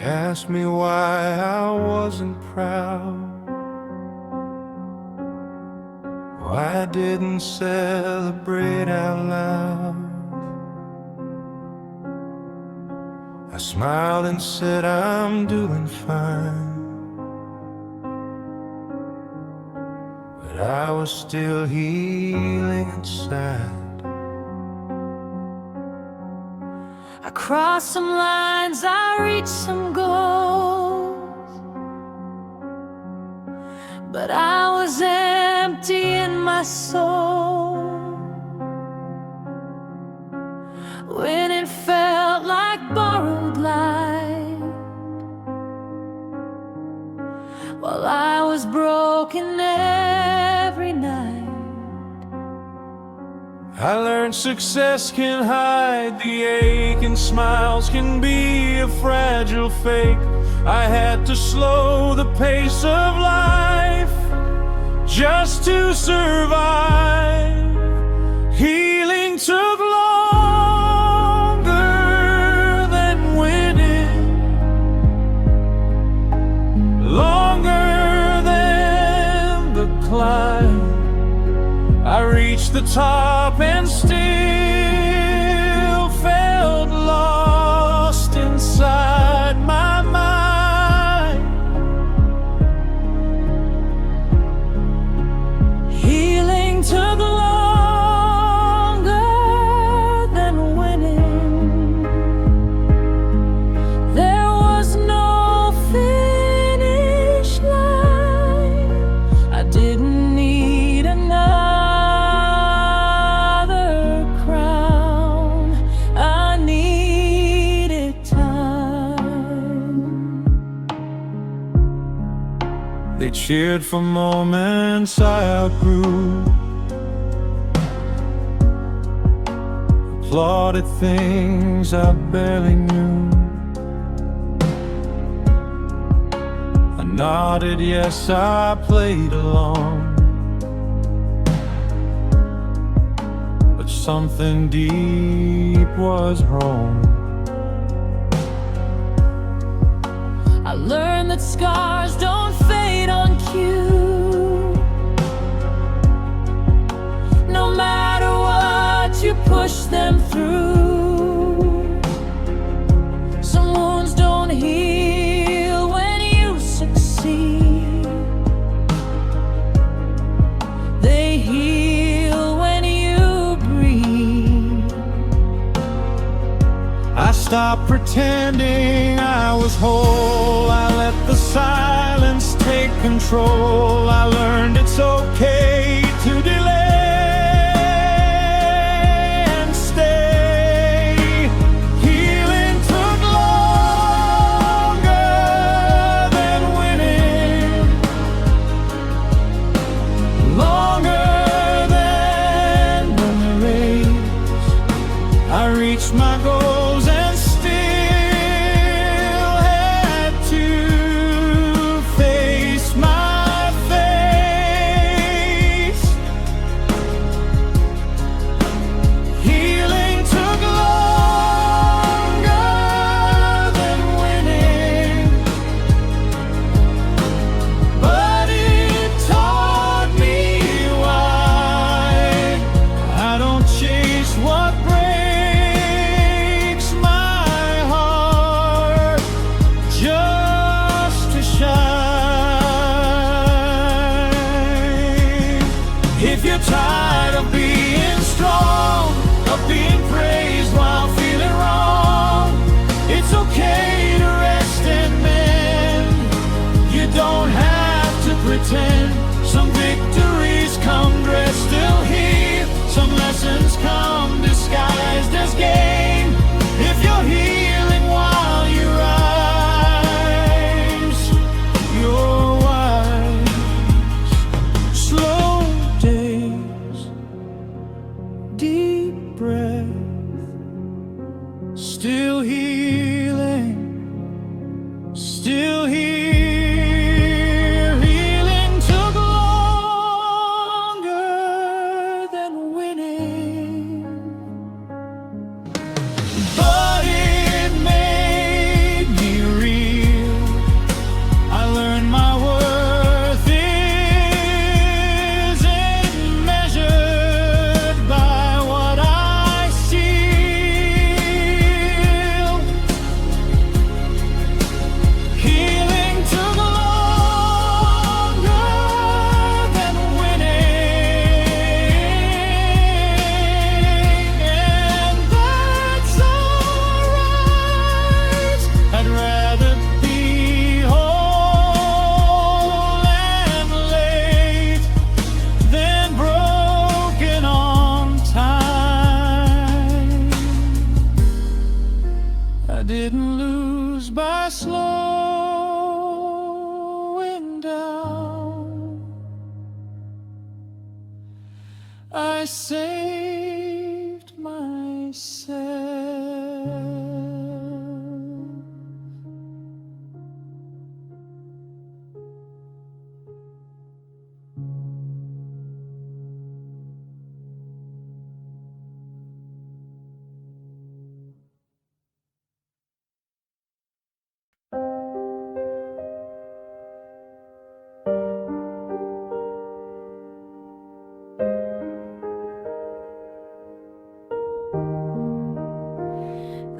asked me why I wasn't proud, why I didn't celebrate out loud. I smiled and said I'm doing fine, but I was still healing inside. I crossed some lines, I reached some goals, but I was empty in my soul. When it felt like borrowed light, while I was broken every night, I learned success can hide the ache, and smiles can be a fragile fake. I had to slow the pace of life just to survive. Healing took longer than winning, longer than the climb. I reached the top and still felt lost inside my mind. healing took longer than winning. There was no finish line. I didn't need another crown, I needed time. They cheered for moments I outgrew, applauded things I barely knew. I nodded, yes, I played along, but something deep was wrong. I learned that scars don't fade on cue. No matter what, you push them through. Some wounds don't heal when you succeed, they heal when you breathe. I stopped pretending I was whole, I let the silence take control. I learned it's okay to delay and stay. Healing took longer than winning, longer than the race. I reached my goals and still had to face my face. Healing took longer than winning, but it taught me why I don't chase what breaks my heart just to shine. If you're tired of being strong, of being praised while feeling wrong, it's okay to rest and mend. You don't have to pretend. Some victories come dressed still here, some lessons come disguised as game. If you're healing while you rise, you're wise. Slow days, deep breath, still healing, still here. Healing took longer than winning, but it made me real.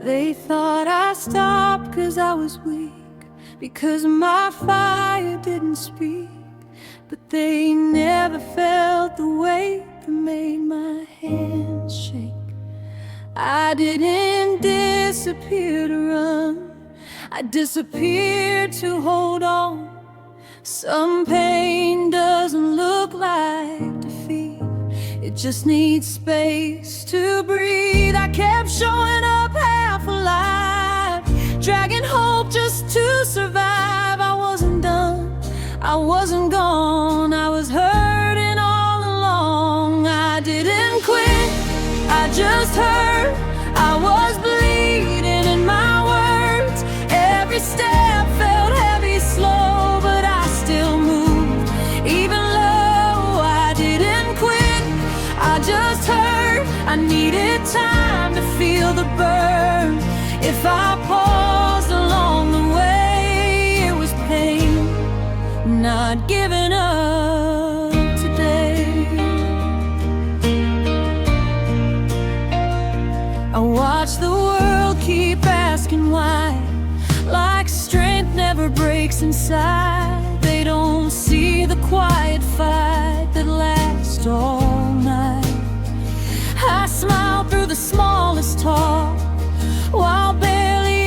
They thought I stopped 'cause I was weak, because my fire didn't speak. But they never felt the weight that made my hands shake. I didn't disappear to run, I disappeared to hold on. Some pain doesn't look like defeat, it just needs space to breathe. I kept showing up half alive, dragging hope just to survive. I wasn't done, I wasn't gone, I was hurting all along. I didn't quit, I just hurt. I was bleeding in my words. Every step felt heavy, slow, but I still moved, even low. I didn't quit, I just hurt. I needed time to feel the burn. If I paused along the way, it was pain, not giving up today. I watch the world keep asking why, like strength never breaks inside. They don't see the quiet fight that lasts all night. I smile through the smallest talk, while barely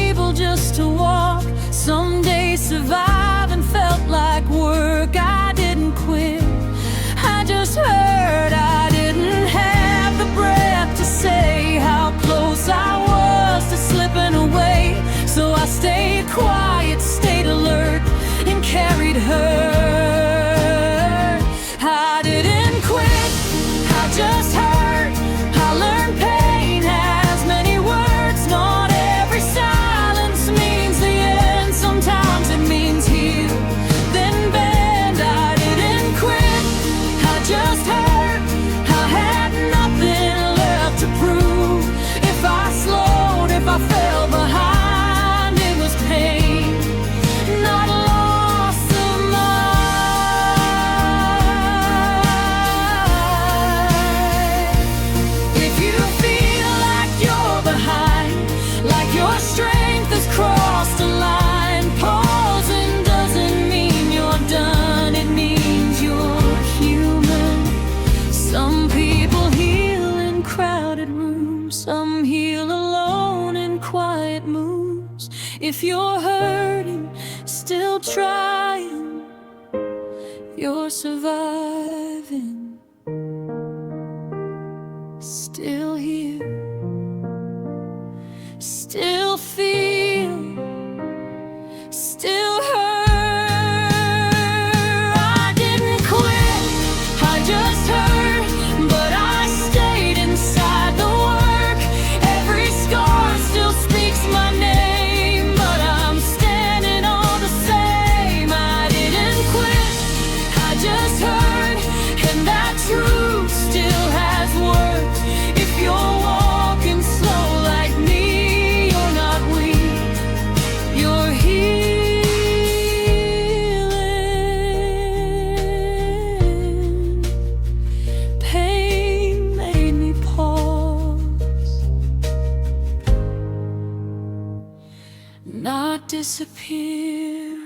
able just to walk. Some days surviving felt like work. I didn't quit, I just hurt. I didn't have the breath to say how close I was to slipping away. So I stayed quiet, stayed alert, and carried her. I didn't quit, I just hurt. I learned pain has many words. Not every silence means the end. Sometimes it means heal, then bend. I didn't quit, I just hurt. I had nothing left to prove. If I slowed, if I fell behind, it was pain, not loss of mine. If you feel like you're behind, like your strength has crossed a line, pausing doesn't mean you're done, it means you're human. Some people heal in crowded rooms, some heal alone in quiet moves. If you're hurting, still trying, you're surviving, still here, still feel, still hurt. I didn't quit, I just hurt, but I stayed inside the work. Every scar still speaks my name, but I'm standing all the same. I didn't quit, I just hurt, and that truth still has worth. If you're walking slow like me, you're not weak, you're healing. Pain made me pause, not disappear.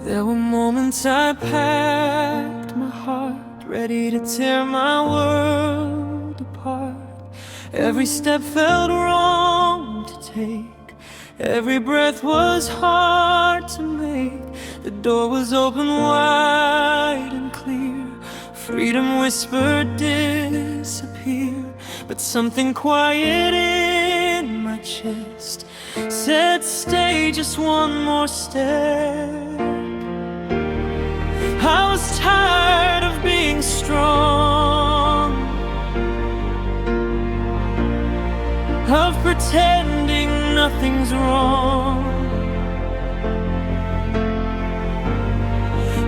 There were moments I packed my heart, ready to tear my world apart. Every step felt wrong to take, every breath was hard to make. The door was open wide and clear, freedom whispered disappear. but something quiet in my chest said, stay just one more step. I was tired of being strong, of pretending nothing's wrong.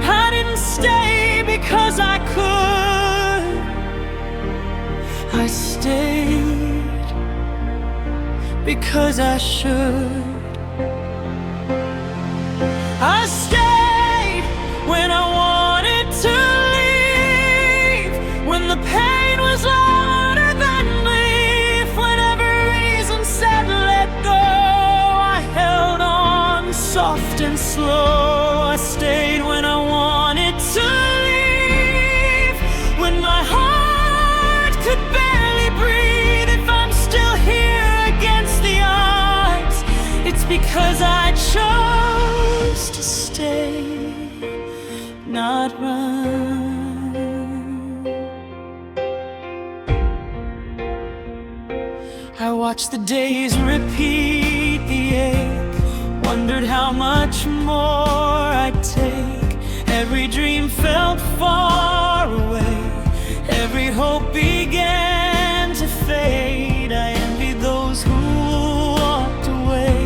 I didn't stay because I could, I stayed because I should. I stayed when I wanted to leave, when the pain was louder than belief, when every reason said let go. I held on soft and slow. I stayed when I wanted to leave, when my heart could barely breathe. If I'm still here against the odds, it's because I chose to stay, not run. I watched the days repeat the ache, wondered how much more I'd take. Every dream felt far away, every hope began to fade. I envied those who walked away,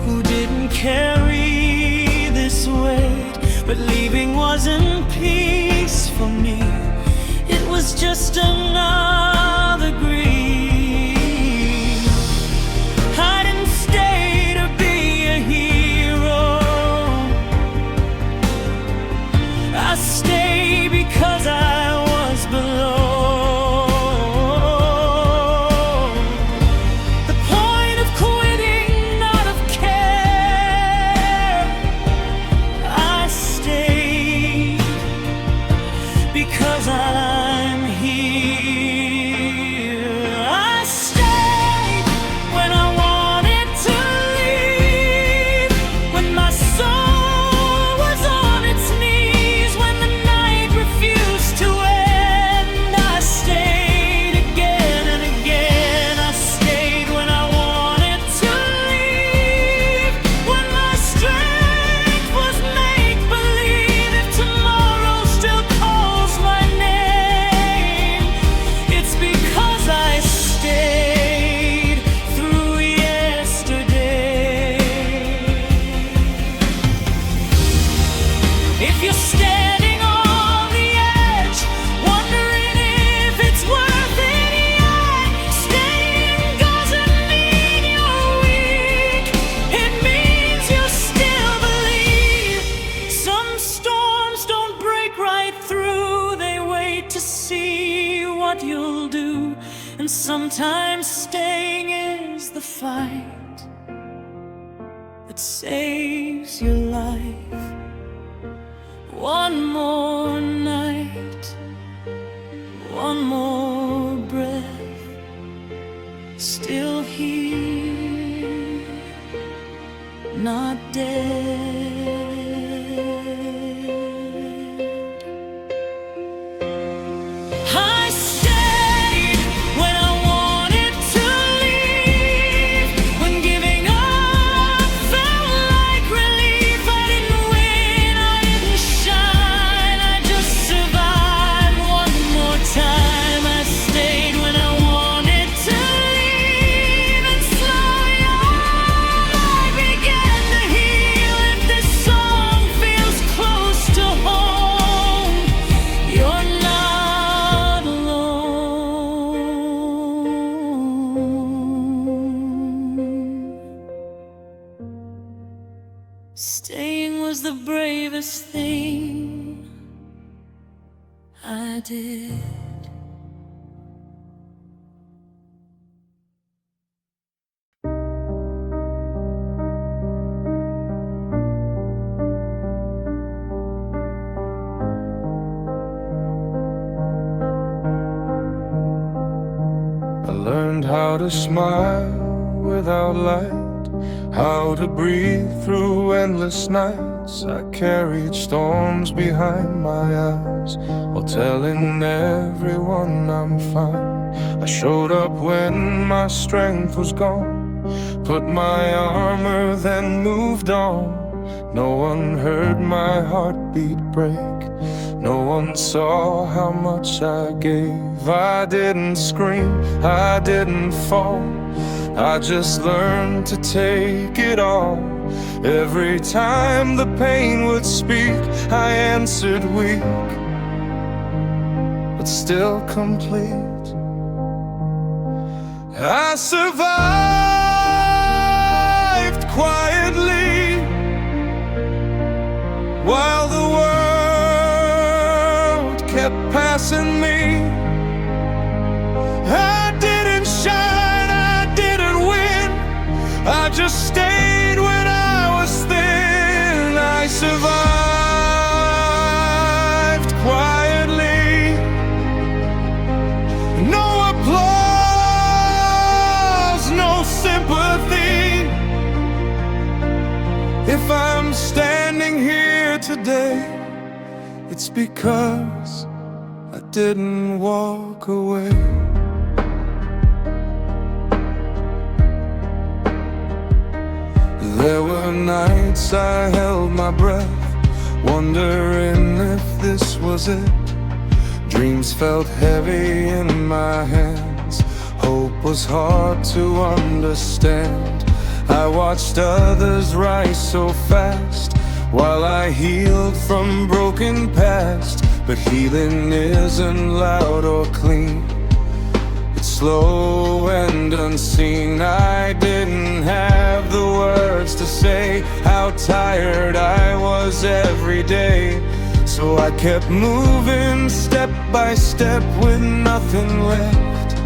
who didn't carry this weight. But leaving wasn't peace for me, it was just another grief. I didn't stay to be a hero, I stayed because I was below. The point of quitting, not of care, I stayed because I'm here. I stayed when I wanted to leave, when my soul was on its knees, when the night refused to end. I stayed again and again. I stayed when I wanted to leave, when my strength was make-believe. If tomorrow still calls my name, it's because I stayed through yesterday. If you're standing on the edge, wondering if it's worth it yet, staying doesn't mean you're weak, it means you still believe. Some storms don't break right through, they wait to see what you'll do. And sometimes staying is the fight that saves your life. One more night, one more breath, still here, not dead. I stayed when I wanted to leave, when giving up felt like relief. I didn't win, I didn't shine, I just survived one more time. I stayed when I wanted to leave, and slowly I began to heal. If this song feels close to home, you're not alone. Staying was the bravest thing I did. I learned how to smile without light, how to breathe through endless nights. I carried storms behind my eyes while telling everyone I'm fine. I showed up when my strength was gone, put my armor, then moved on. No one heard my heartbeat break, no one saw how much I gave. I didn't scream, I didn't fall, I just learned to take it all. Every time the pain would speak, I answered weak, but still complete. I survived quietly while the world kept passing me. I didn't shine, I didn't win, I just stayed when I was thin. I survived quietly, no applause, no sympathy. If I'm standing here today, it's because I didn't walk away. There were nights I held my breath, wondering if this was it. Dreams felt heavy in my hands, hope was hard to understand. I watched others rise so fast, while I healed from broken past. But healing isn't loud or clean, it's slow and unseen. I didn't have the words to say how tired I was every day, so I kept moving step by step with nothing left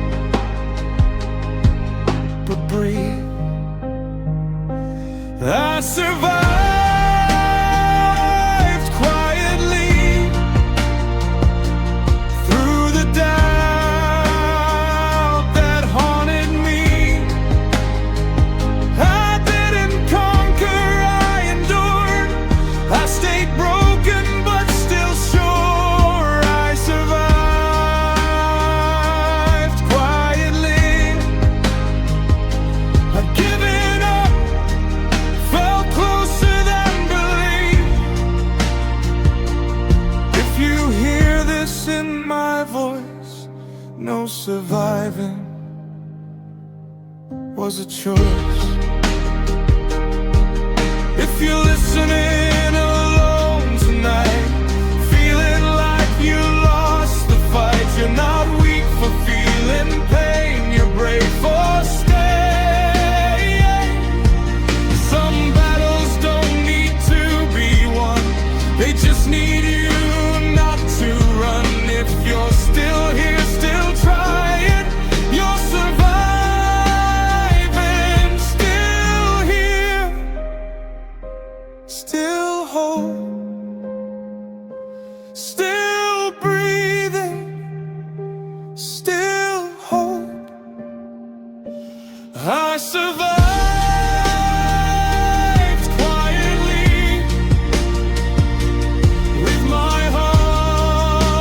but breathe. I survived quietly through the doubt that haunted me. I didn't conquer, I endured, I stayed broken but still sure. I survived quietly, I'd given up, felt closer than belief. If you hear this in my voice, no surviving was a choice. If you're listening alone tonight, feeling like you lost the fight, you're not weak for feeling pain, you're brave for staying. Some battles don't need to be won, they just need you not to run. If you're still here, still trying, you're surviving. Still here, still whole, still breathing, still hope. I survived quietly with my heart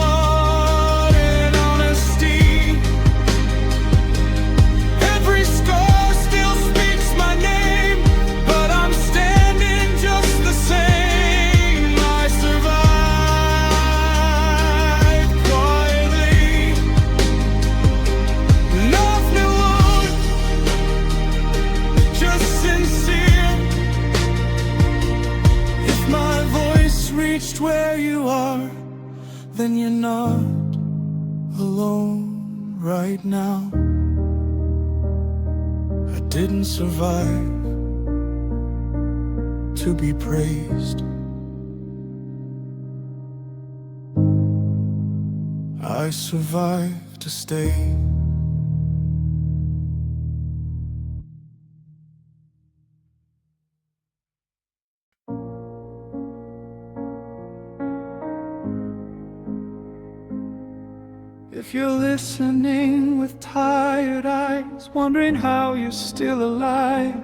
in honesty. Every scar still speaks my name, but I'm standing just the same. I survived quietly, nothing would, just sincere. If my voice reached where you are, then you're not alone right now. I didn't survive to be praised, I survived to stay. If you're listening with tired eyes, wondering how you're still alive,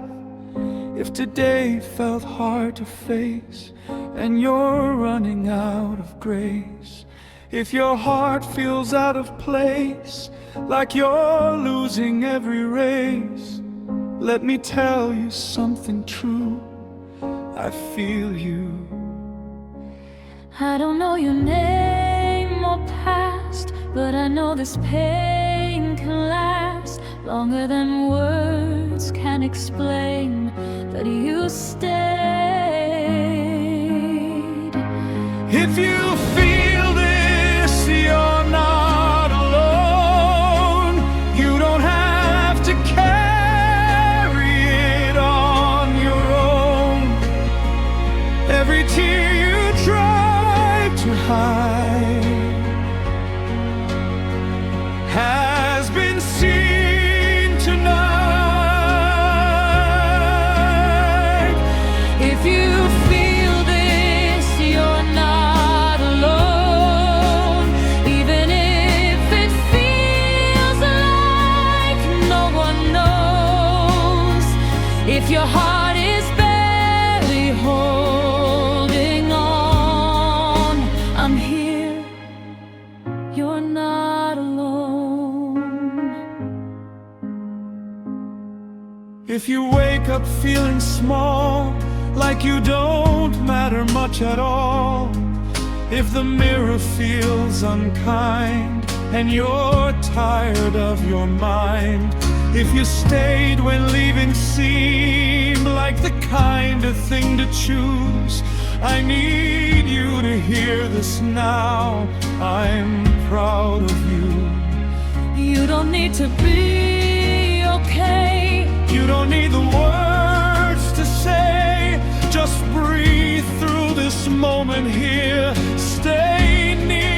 if today felt hard to face and you're running out of grace, If your heart feels out of place, like you're losing every race, let me tell you something true. I feel you. I don't know your name or past, but I know this pain can last longer than words can explain. That you stayed. If you feel this, you're not alone. You don't have to carry it on your own. Every tear you try to hide has been seen tonight. If you feel this, you're not alone. Even if it feels like no one knows. If your heart is barely holding on, I'm here. You're not alone. If you wake up feeling small, like you don't matter much at all, if the mirror feels unkind and you're tired of your mind, if you stayed when leaving seemed like the kind of thing to choose, I need you to hear this now. I'm proud of you. You don't need to be okay. You don't need the words to say. Just breathe through this moment here. Stay near.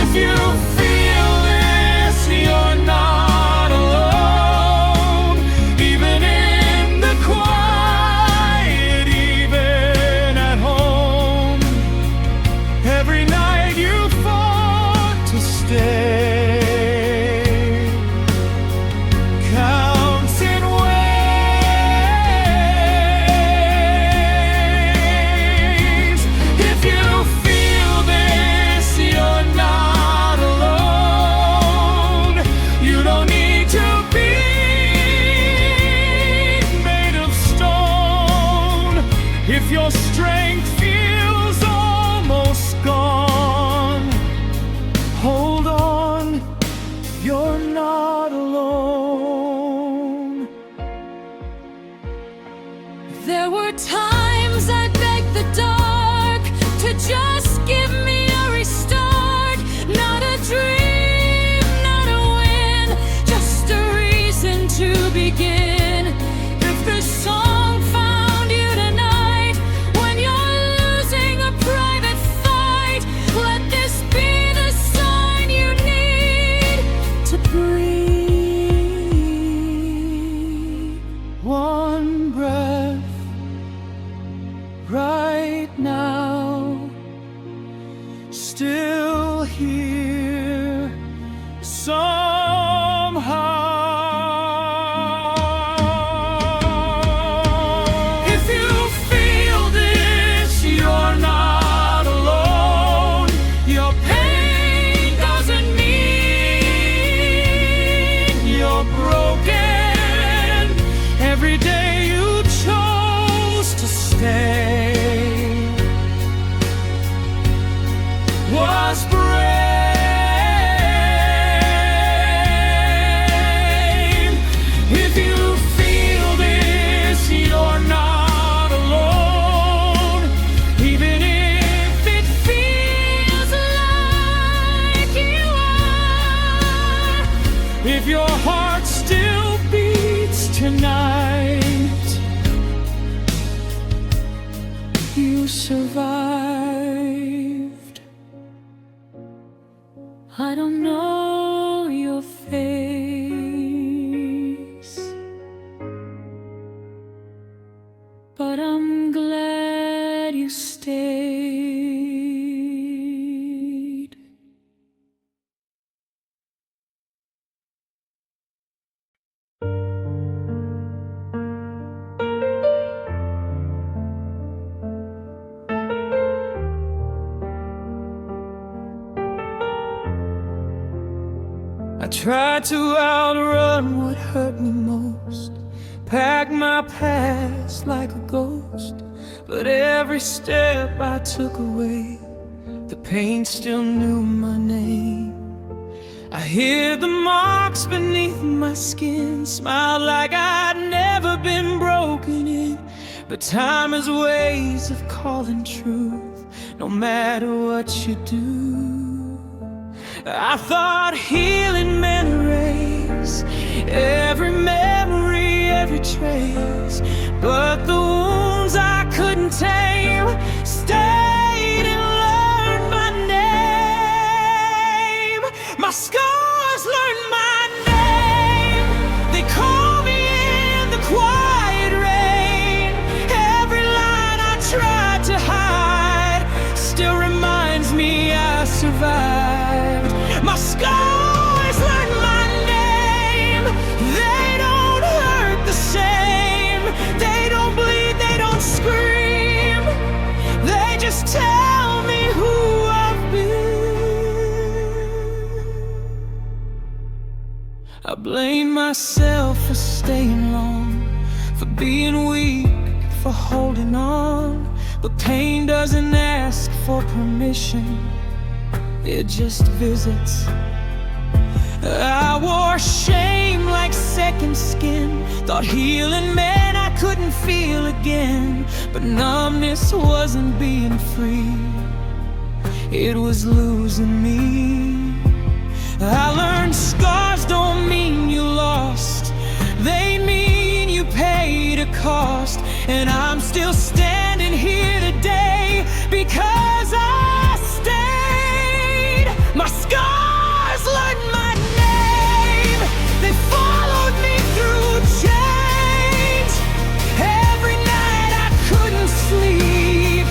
If you feel this, you're not alone. Even in the quiet, even at home. Every night you fought to stay. If your strength feels almost gone, hold on, you're not alone. There were times I begged the dark to just give me a restart. Not a dream, not a win, just a reason to begin. If this song found you tonight when you're losing a private fight, let this be the sign you need to breathe. One breath right now, still here somehow. If you feel this, you're not alone. Your pain doesn't mean you're broken. Every day you chose to stay was brave. If you feel this, you're not alone. Even if it feels like you are. If your heart still beats tonight, you survived. I don't know your face, but I'm glad you stayed. I tried to outrun what hurt me most, pack my past like a ghost, but every step I took away, the pain still knew my name. I hid the marks beneath my skin, smiled like I'd never been broken in, but time has ways of calling truth, no matter what you do. I thought healing meant erase every memory, every trace, but the wounds I couldn't tame stayed and learned my name. My scars learned my name. They call me in the quiet rain. Every line I tried to hide still reminds me I survived. My scars learn my name. They don't hurt the same. They don't bleed, they don't scream. They just tell me who I've been. I blame myself for staying long, for being weak, for holding on. But pain doesn't ask for permission, it just visits. I wore shame like second skin, thought healing meant I couldn't feel again. But numbness wasn't being free, it was losing me. I learned scars don't mean you lost, they mean you paid a cost. And I'm still standing here today because I stayed. My scars learned my name. They followed me through change. Every night I couldn't sleep,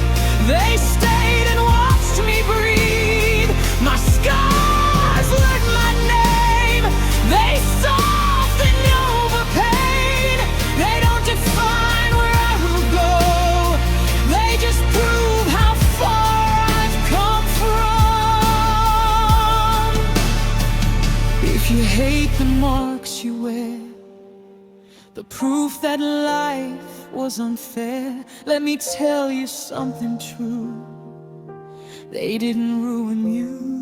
they stayed and watched me breathe. My scars learned my name. They soften over pain. They don't define where I will go, they just prove how far I've come from. If you hate the marks you wear, the proof that life was unfair, let me tell you something true, they didn't ruin you.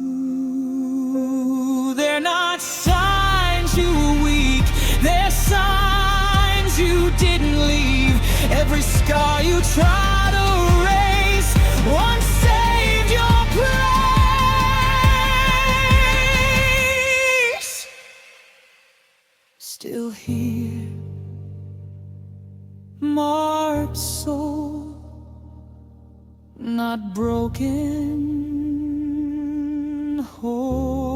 They're not signs you were weak, they're signs you didn't leave. Every scar you try to erase once saved your place. Still here, marked soul, not broken, whole.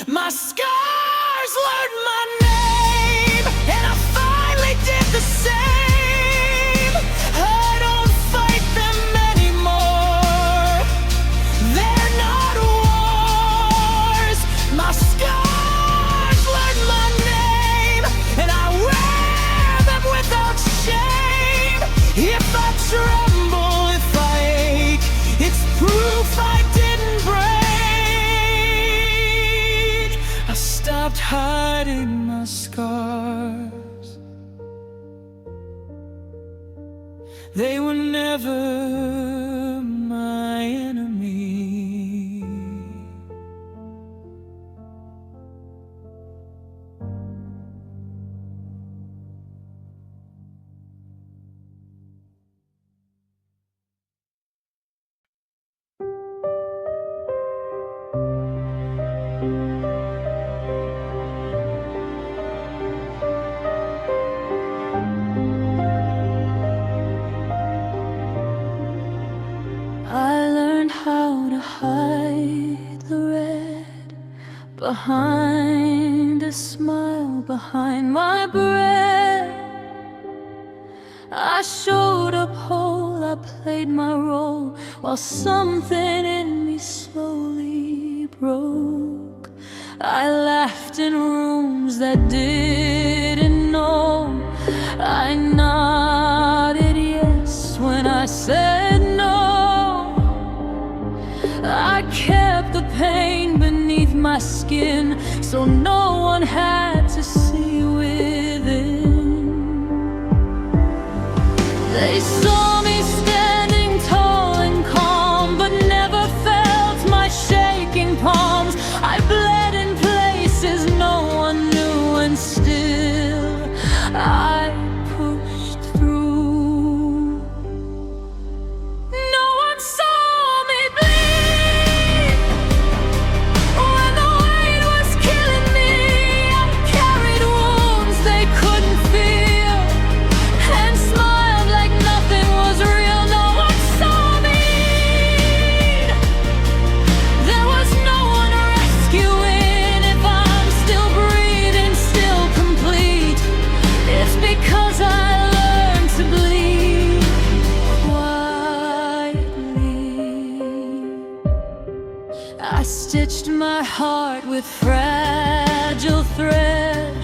My scars learned my name, and I finally did the same. I don't fight them anymore, they're not wars. My scars learned my name, and I wear them without shame. If I tremble, if I ache, it's proof I didn't break. I stopped hiding my scars, they were never my enemy. I learned how to hide the red behind a smile, behind my breath. I showed up whole, I played my role, while something in me slowly broke. I laughed in rooms that didn't know, I nodded yes when I said no. I kept the pain my skin, so no one had to see within. They saw me standing tall and calm, but never felt my shaking palms. I bled in places no one knew, and still I pushed through. No one saw me bleed when the weight was killing me. I carried wounds they couldn't feel and smiled like nothing was real. No one saw me. There was no one rescuing. If I'm still breathing, still complete, it's because I learned to bleed quietly. I stitched my heart with fragile thread,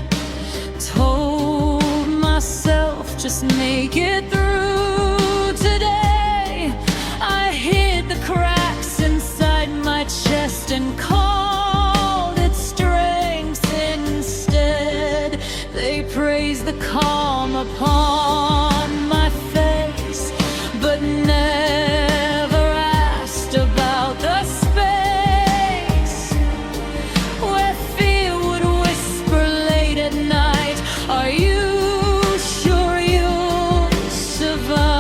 told myself just make it through today. I hid the cracks inside my chest and called it strength instead. They praised the calm upon my face, but never asked about the space where fear would whisper late at night, are you sure you'll survive?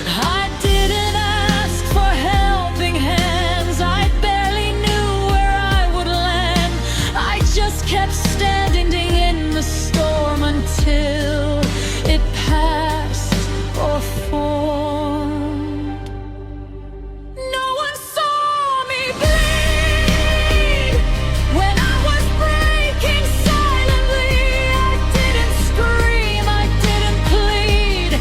I didn't ask for helping hands, I barely knew where I would land. I just kept standing in the storm until it passed or formed. No one saw me bleed when I was breaking silently. I didn't scream, I didn't plead,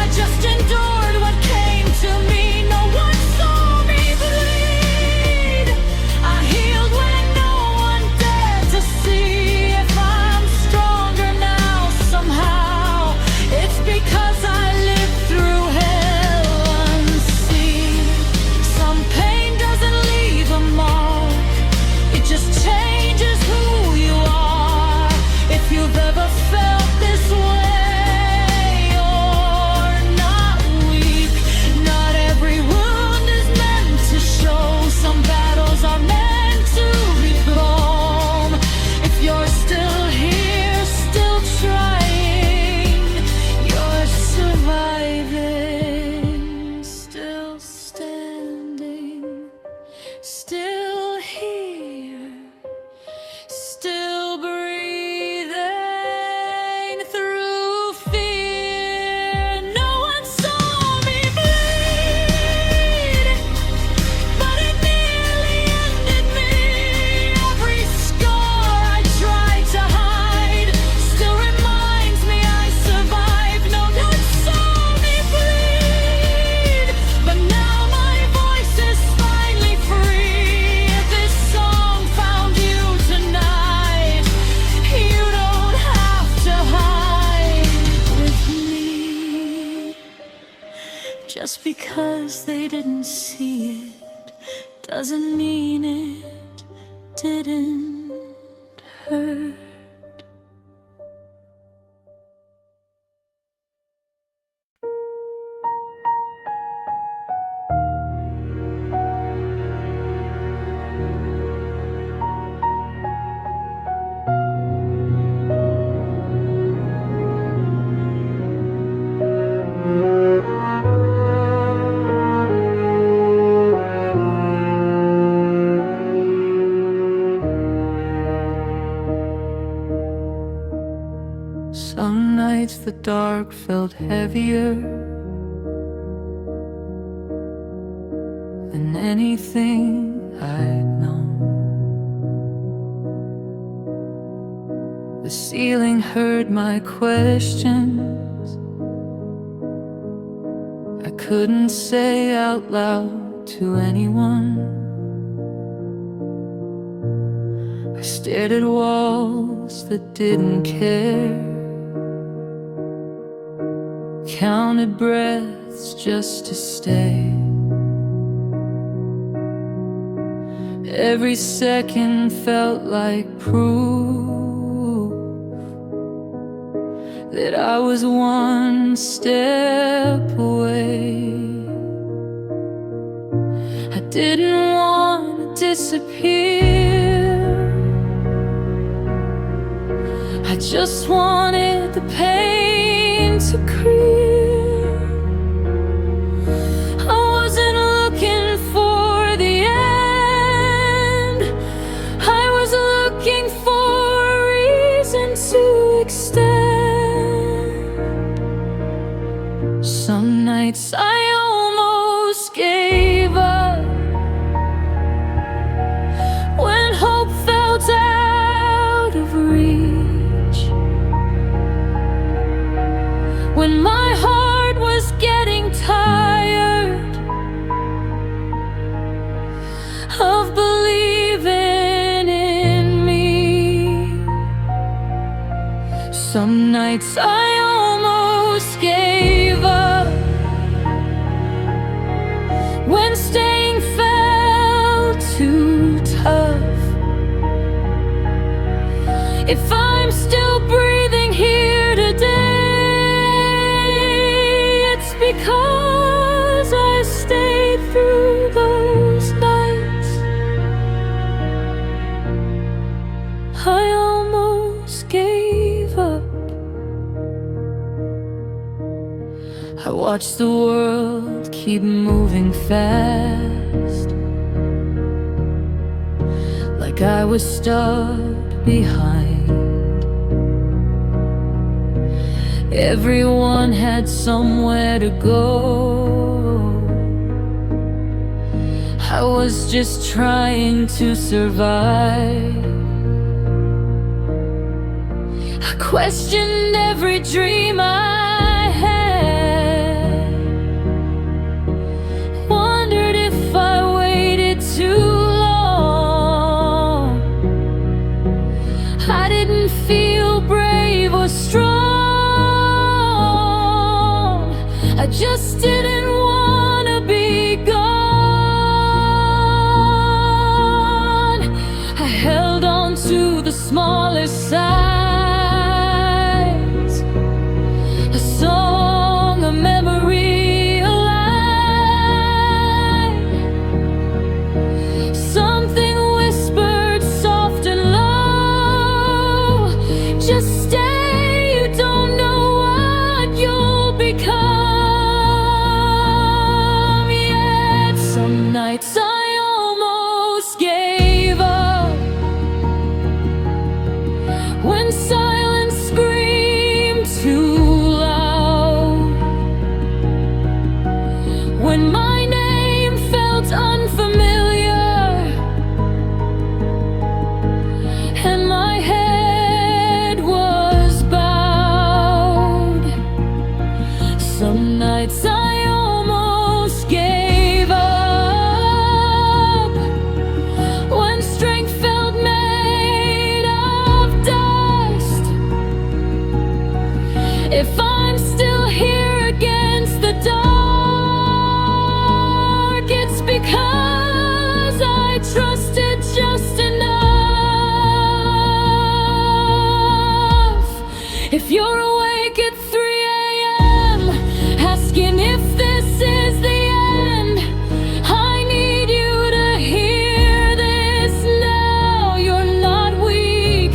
I just endured what came to me. No one saw me bleed. I healed when no one dared to see. If I'm stronger now somehow, it's because I lived through hell unseen. Some pain doesn't leave a mark, it just changes who you are. If you've ever felt this way, you're not weak. Not every wound is meant to show. Some battles are meant to be calm. If you're still here, still trying, you're surviving, still standing, still here, still breathing through fear. No one saw me bleed, but it nearly ended me. Every scar I tried to hide still reminds me I survived. No one saw me bleed, but now my voice is finally free. If this song found you tonight, you don't have to hide with me. Just because they didn't see it doesn't mean it didn't hurt. Some nights the dark felt heavier than anything I'd known. The ceiling heard my questions I couldn't say out loud to anyone. I stared at walls that didn't care, counted breaths just to stay. Every second felt like proof that I was one step away. I didn't want to disappear, I just wanted the pain to clear. I wasn't looking for the end, I was looking for a reason to extend. Some nights I almost gave up when hope felt out of reach, when my heart was getting tired of believing in me. Some nights I almost gave up when staying felt too tough. If I'm still breathing here today, it's because I stayed through those nights. I almost gave up. I watched the world keep moving fast, like I was stuck behind. Everyone had somewhere to go, I was just trying to survive. I questioned every dream I had, wondered if I waited too long. I didn't feel brave or strong, I just didn't want to be gone. I held on to the smallest signs, a song, a memory, a line. Something whispered soft and low, just stay, you don't know what you'll become. Some nights I almost gave up when silence screamed too loud, when my name felt unfamiliar and my head was bowed. Some nights I almost gave up when strength felt made of dust. If I'm still here against the dark, it's because I trusted just enough. If you're awake at 3 a.m., asking if this is the end, I need you to hear this now. You're not weak.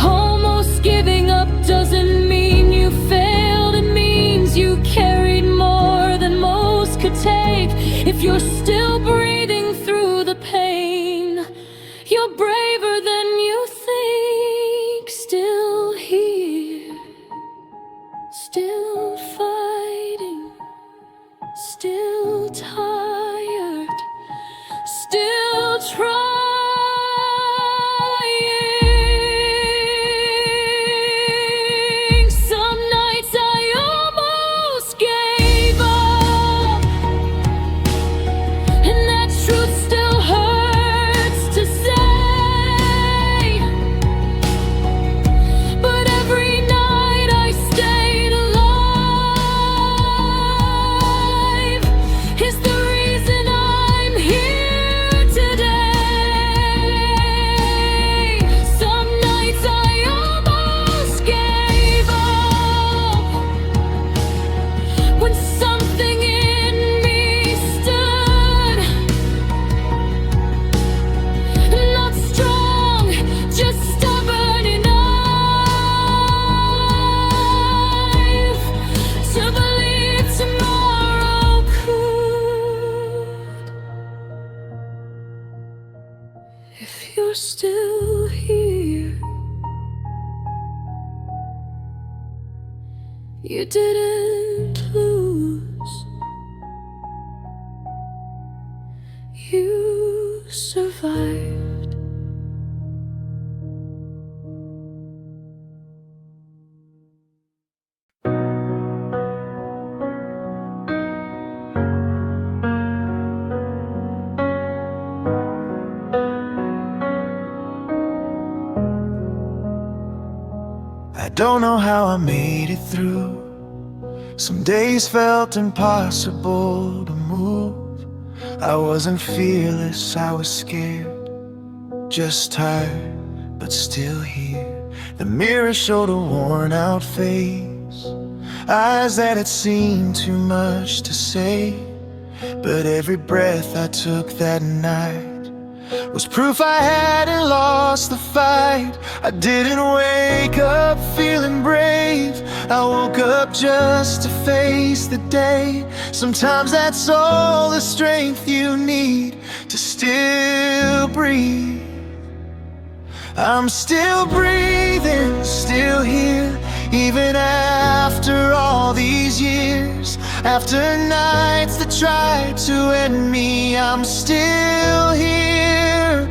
Almost giving up doesn't mean you failed. It means you carried more than most could take. If you're still breathing through the pain, you're braver than you think. Still here, still fighting, still tired, still trying. Some nights I almost gave up, and If you're still here, you didn't lose, you survived. I don't know how I made it through. Some days felt impossible to move. I wasn't fearless, I was scared, just tired, but still here. The mirror showed a worn out face, eyes that had seen too much to say. But every breath I took that night was proof I hadn't lost the fight. I didn't wake up feeling brave, I woke up just to face the day. Sometimes that's all the strength you need to still breathe. I'm still breathing, still here, even after all these years. After nights that tried to end me, I'm still here.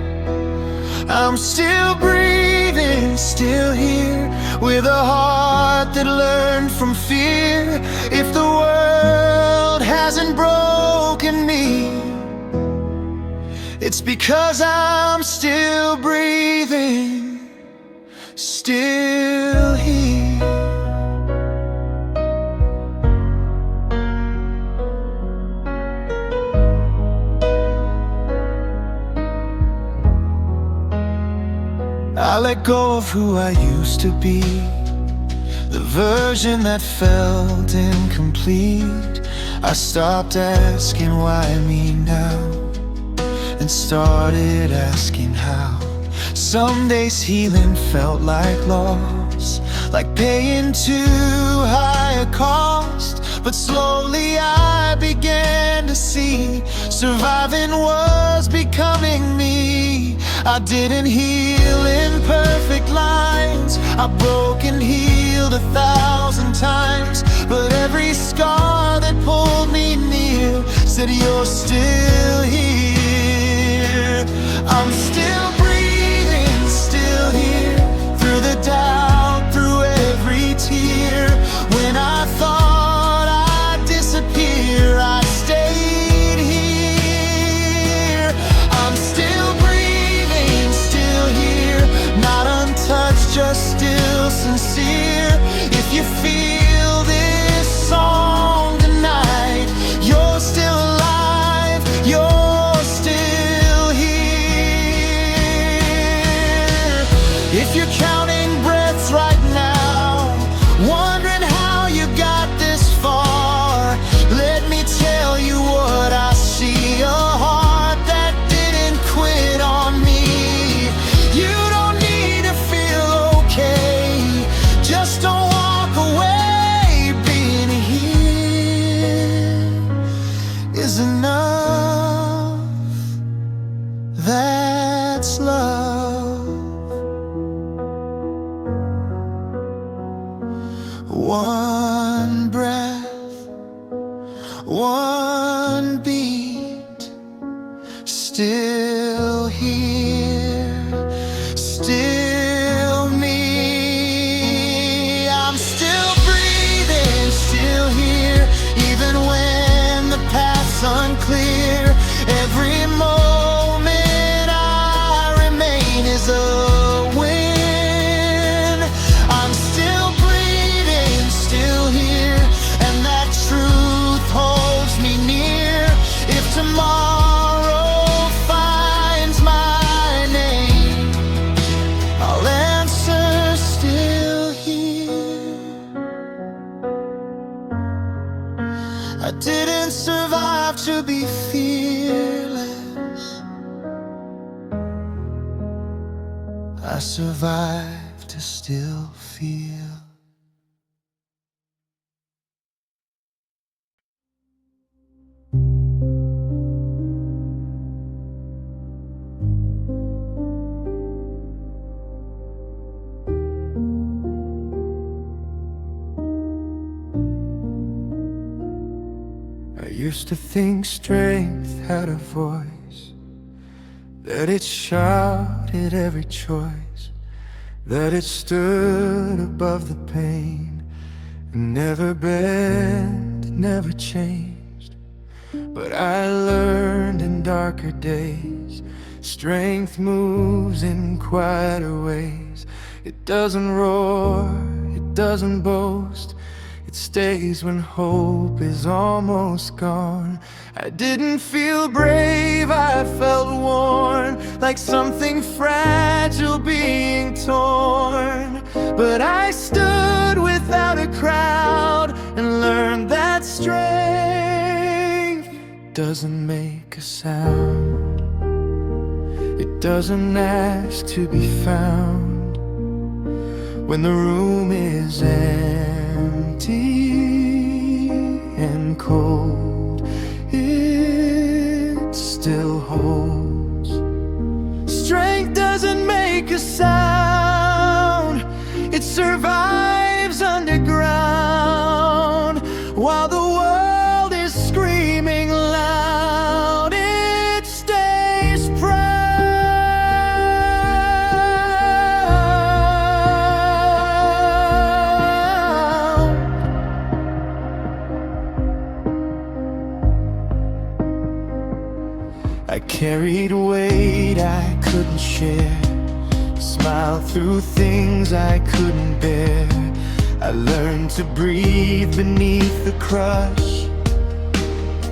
I'm still breathing, still here, with a heart that learned from fear. If the world hasn't broken me, it's because I'm still breathing, still here. I let go of who I used to be, the version that felt incomplete. I stopped asking why me now, and started asking how. Some days healing felt like loss, like paying too high a cost. But slowly I began to see surviving was becoming me. I didn't heal in perfect lines, I broke and healed 1,000 times. But every scar that pulled me near said you're still here. I'm still breathing, still here, through the doubt, through every tear. When I thought I'd disappear, I stayed here. I'm still breathing, still here, not untouched, just still sincere. If you feel this song tonight, you're still alive, you're still here. If you're counting breaths right now, wondering how you got this far, let me tell you what I see. A heart that didn't quit on me. You don't need to feel okay, just don't walk away. Being here is enough. That's love. One breath, one beat, still here, still me. I'm still breathing, still here, even when the path's unclear. Every moment I remain is a win. I'm still breathing, still here, and that truth holds me near. If tomorrow finds my name, I'll answer still here. I didn't survive to be fearless, I survived to still feel. used to think strength had a voice, that it shouted every choice, that it stood above the pain and never bent, never changed. But I learned in darker days, strength moves in quieter ways. It doesn't roar, it doesn't boast, it stays when hope is almost gone. I didn't feel brave, I felt worn, like something fragile being torn. But I stood without a crowd and learned that strength doesn't make a sound. It doesn't ask to be found. When the room is empty and cold, it still holds. Strength doesn't make a sound. It survives underground. While the world is screaming loud, it stays proud. I carried weight I couldn't share, smiled through things I couldn't bear. I learned to breathe beneath the crush.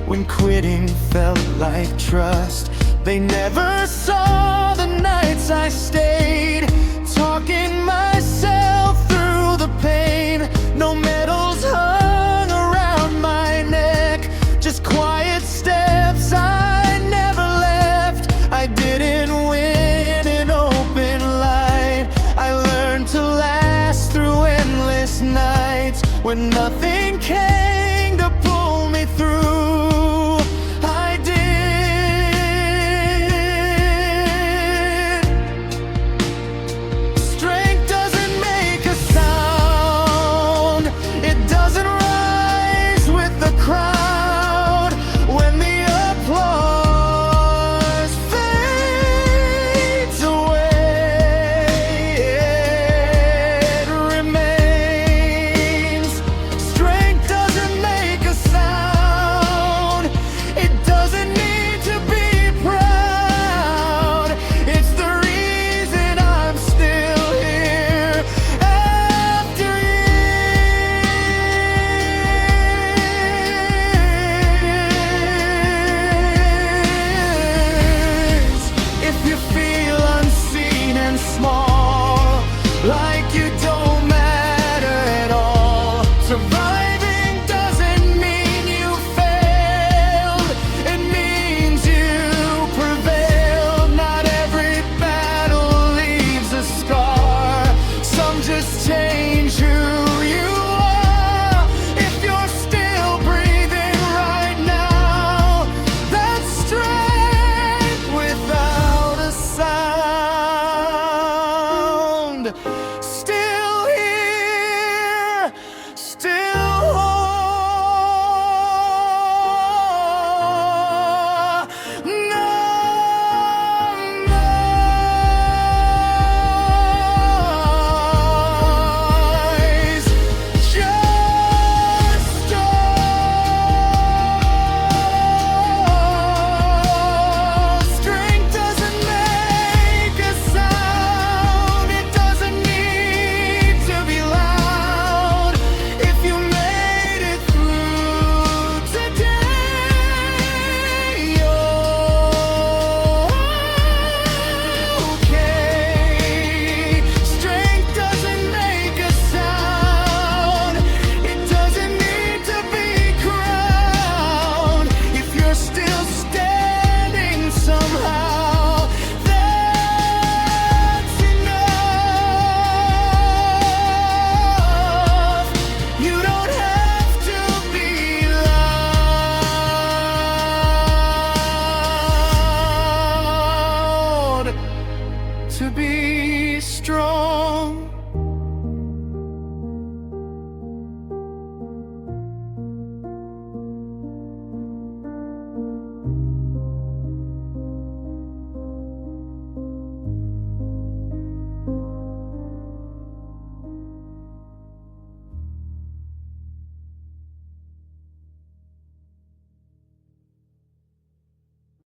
When quitting felt like trust, they never saw